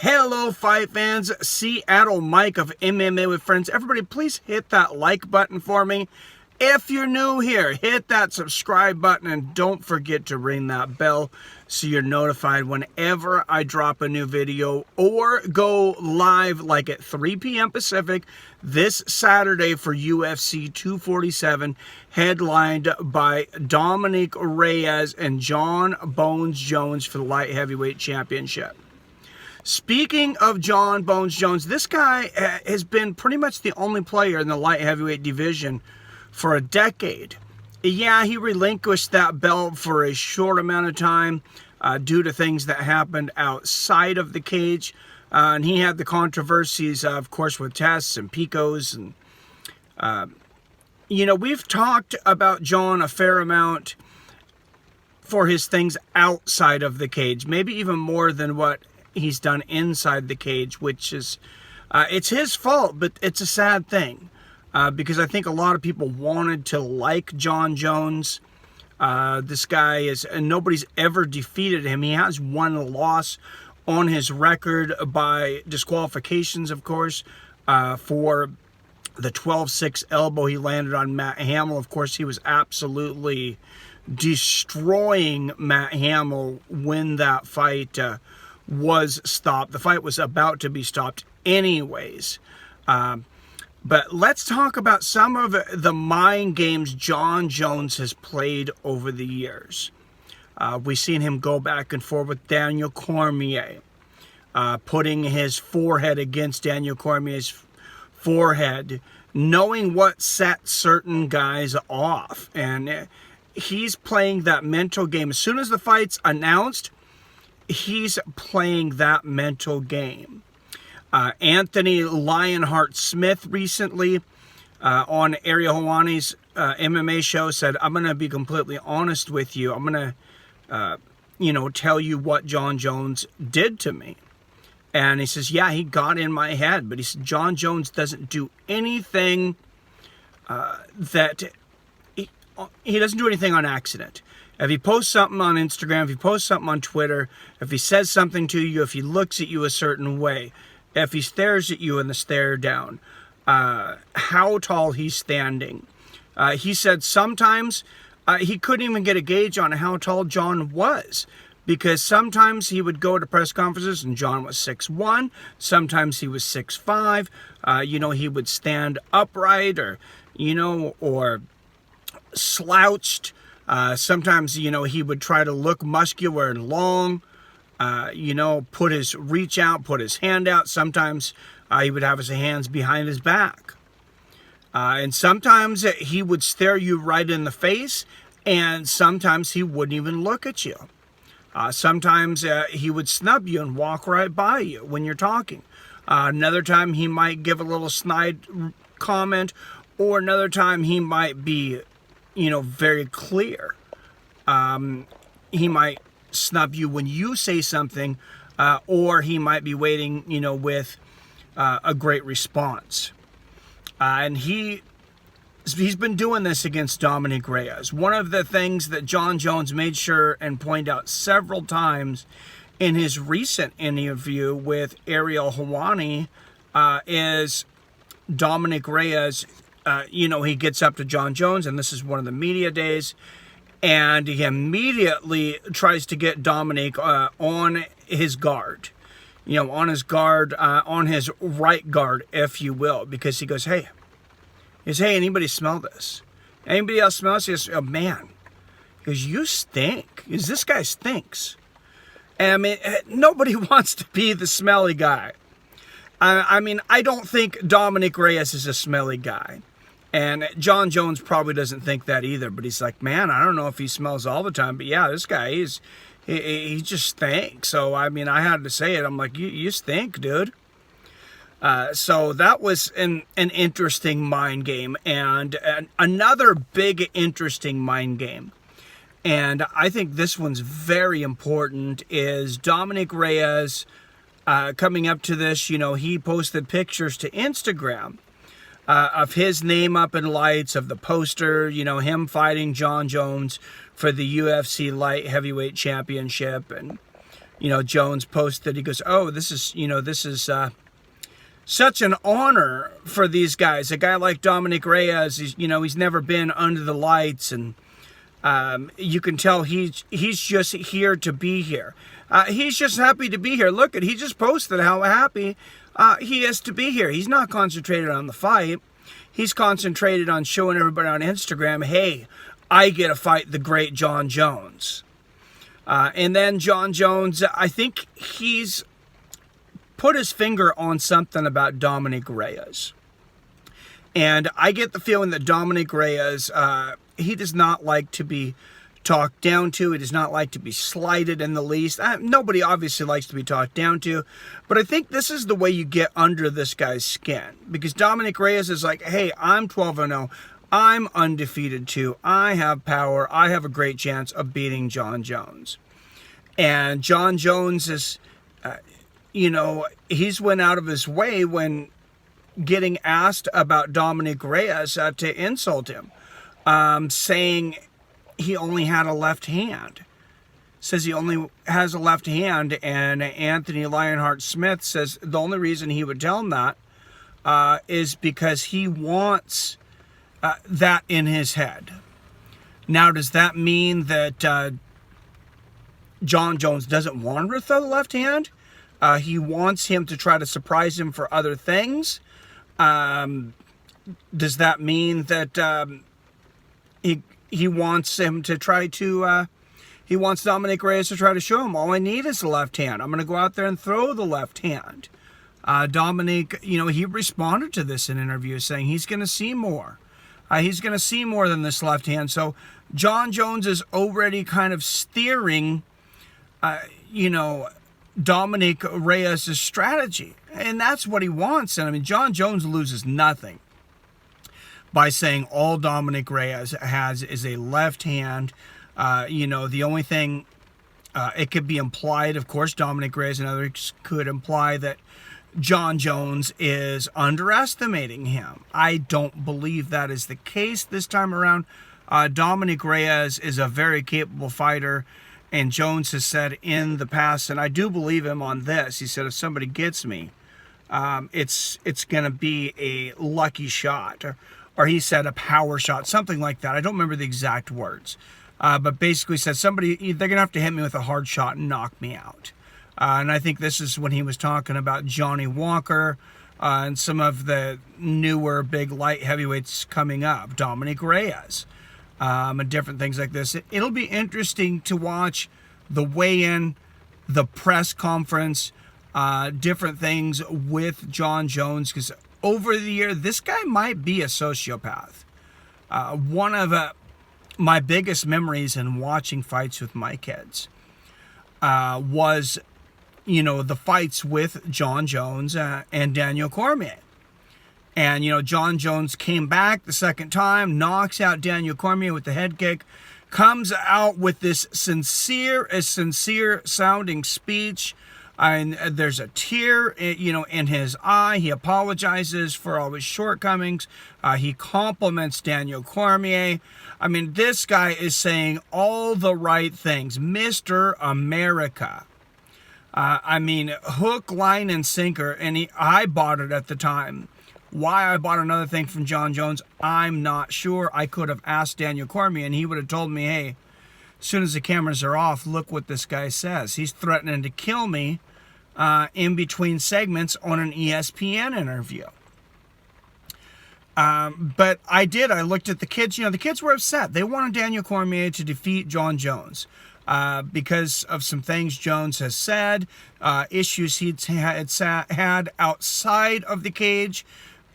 Hello, fight fans. Seattle Mike of MMA With Friends. Everybody, please hit that like button for me. If you're new here, hit that subscribe button and don't forget to ring that bell so you're notified whenever I drop a new video or go live like at 3 p.m. Pacific this Saturday for UFC 247, headlined by Dominick Reyes and Jon Jones for the light heavyweight championship. Speaking of Jon Jones, this guy has been pretty much the only player in the light heavyweight division for a decade. Yeah, he relinquished that belt for a short amount of time due to things that happened outside of the cage. And he had the controversies, of course, with tests and PICOs. And, we've talked about Jon a fair amount for his things outside of the cage, maybe even more than what he's done inside the cage, which is, it's his fault, but it's a sad thing. Because I think a lot of people wanted to like Jon Jones. This guy is, and nobody's ever defeated him. He has one loss on his record by disqualifications, of course, for the 12-6 elbow he landed on Matt Hamill. Of course, he was absolutely destroying Matt Hamill when that fight was stopped. The fight was about to be stopped anyways. But let's talk about some of the mind games Jon Jones has played over the years. We've seen him go back and forth with Daniel Cormier, putting his forehead against Daniel Cormier's forehead, knowing what set certain guys off. And he's playing that mental game. As soon as the fight's announced, he's playing that mental game. Anthony Lionheart Smith recently on Ariel Helwani's MMA show said, I'm going to be completely honest with you. I'm going to, tell you what Jon Jones did to me. And he says, yeah, he got in my head. But he said, Jon Jones doesn't do anything that he doesn't do anything on accident. If he posts something on Instagram, if he posts something on Twitter, if he says something to you, if he looks at you a certain way, if he stares at you in the stare down, how tall he's standing. He said sometimes he couldn't even get a gauge on how tall Jon was, because sometimes he would go to press conferences and Jon was 6'1", sometimes he was 6'5". He would stand upright or slouched. Sometimes, he would try to look muscular and long. Put his reach out, put his hand out. Sometimes he would have his hands behind his back. And sometimes he would stare you right in the face, and sometimes he wouldn't even look at you. Sometimes he would snub you and walk right by you when you're talking. Another time he might give a little snide comment, or another time he might be, very clear. He might snub you when you say something, or he might be waiting, with a great response. And he's been doing this against Dominick Reyes. One of the things that Jon Jones made sure and point out several times in his recent interview with Ariel Helwani is Dominick Reyes, he gets up to Jon Jones, and this is one of the media days, and he immediately tries to get Dominick on his guard. On his right guard, if you will, because he goes, hey, anybody smell this? Anybody else smell this? He goes, oh, man. He goes, you stink. Because this guy stinks. And nobody wants to be the smelly guy. I don't think Dominick Reyes is a smelly guy. And Jon Jones probably doesn't think that either, but he's like, man, I don't know if he smells all the time, but yeah, this guy, he just stinks. So, I had to say it. I'm like, you stink, dude. So that was an interesting mind game, and another big interesting mind game. And I think this one's very important is Dominick Reyes coming up to this, he posted pictures to Instagram of his name up in lights, of the poster, him fighting Jon Jones for the UFC light heavyweight championship. And, Jones posted, he goes, oh, this is such an honor for these guys. A guy like Dominick Reyes, he's never been under the lights, and you can tell he's just here to be here. He's just happy to be here. Look, he just posted how happy he is to be here. He's not concentrated on the fight. He's concentrated on showing everybody on Instagram, hey, I get to fight the great Jon Jones. And then Jon Jones, I think he's put his finger on something about Dominick Reyes. And I get the feeling that Dominick Reyes, he does not like to be talked down to. He does not like to be slighted in the least. Nobody obviously likes to be talked down to. But I think this is the way you get under this guy's skin. Because Dominick Reyes is like, hey, I'm 12-0. I'm undefeated too. I have power. I have a great chance of beating Jon Jones. And Jon Jones is, he's went out of his way when getting asked about Dominick Reyes to insult him, saying he only had a left hand. Says he only has a left hand, and Anthony Lionheart Smith says the only reason he would tell him that is because he wants that in his head. Now, does that mean that Jon Jones doesn't want to throw the left hand? He wants him to try to surprise him for other things? Does that mean that he wants him to try to, he wants Dominick Reyes to try to show him, all I need is the left hand. I'm going to go out there and throw the left hand. Dominick, he responded to this in an interview saying he's going to see more. He's going to see more than this left hand. So Jon Jones is already kind of steering, Dominick Reyes' strategy. And that's what he wants. And I mean, Jon Jones loses nothing by saying all Dominick Reyes has is a left hand. The only thing, it could be implied, of course, Dominick Reyes and others could imply that Jon Jones is underestimating him. I don't believe that is the case this time around. Dominick Reyes is a very capable fighter, and Jones has said in the past, and I do believe him on this, he said, if somebody gets me, it's going to be a lucky shot, or he said a power shot, something like that. I don't remember the exact words, but basically said they're going to have to hit me with a hard shot and knock me out. And I think this is when he was talking about Johnny Walker and some of the newer big light heavyweights coming up, Dominick Reyes, and different things like this. It'll be interesting to watch the weigh-in, the press conference, different things with Jon Jones, because over the year, this guy might be a sociopath. One of my biggest memories in watching fights with my kids was the fights with Jon Jones and Daniel Cormier. And, Jon Jones came back the second time, knocks out Daniel Cormier with the head kick, comes out with this sincere sounding speech. And there's a tear, in his eye. He apologizes for all his shortcomings. He compliments Daniel Cormier. I mean, this guy is saying all the right things. Mr. America. Hook, line, and sinker, and I bought it at the time. Why I bought another thing from Jon Jones, I'm not sure. I could have asked Daniel Cormier, and he would have told me, hey, as soon as the cameras are off, look what this guy says. He's threatening to kill me in between segments on an ESPN interview. But I did. I looked at the kids. The kids were upset. They wanted Daniel Cormier to defeat Jon Jones. Because of some things Jones has said, issues he'd had outside of the cage,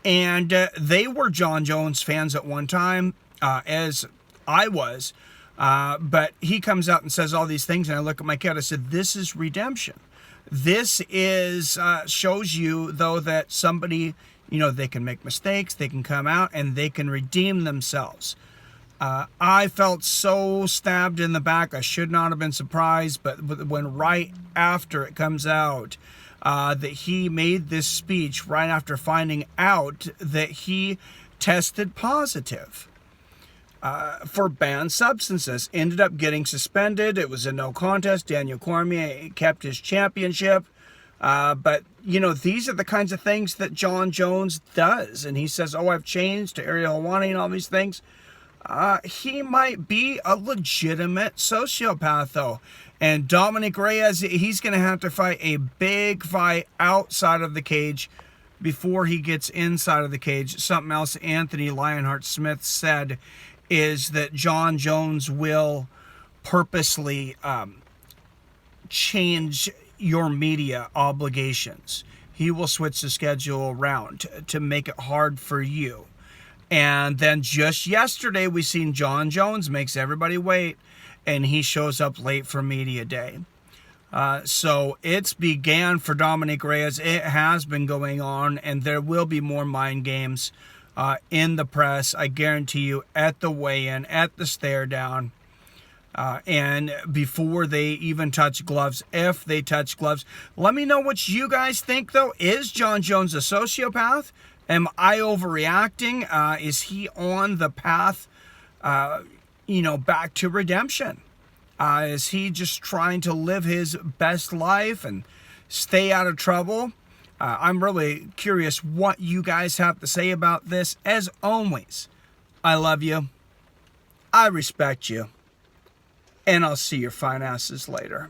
and they were Jon Jones fans at one time, as I was, but he comes out and says all these things, and I look at my kid, I said, this is redemption. This is shows you, though, that somebody, they can make mistakes, they can come out, and they can redeem themselves. I felt so stabbed in the back. I should not have been surprised, but when right after it comes out that he made this speech right after finding out that he tested positive. for banned substances. Ended up getting suspended. It was a no contest. Daniel Cormier kept his championship. But, you know, these are the kinds of things that Jon Jones does. And he says, oh, I've changed to Ariel Helwani and all these things. He might be a legitimate sociopath, though. And Dominick Reyes, he's going to have to fight a big fight outside of the cage before he gets inside of the cage. Something else Anthony Lionheart-Smith said is that Jon Jones will purposely change your media obligations. He will switch the schedule around to make it hard for you. And then just yesterday, we seen Jon Jones makes everybody wait, and he shows up late for media day. So it's began for Dominick Reyes. It has been going on, and there will be more mind games in the press, I guarantee you, at the weigh-in, at the stare down, and before they even touch gloves, if they touch gloves. Let me know what you guys think, though. Is Jon Jones a sociopath? Am I overreacting? Is he on the path, back to redemption? Is he just trying to live his best life and stay out of trouble? I'm really curious what you guys have to say about this. As always, I love you. I respect you. And I'll see your fine asses later.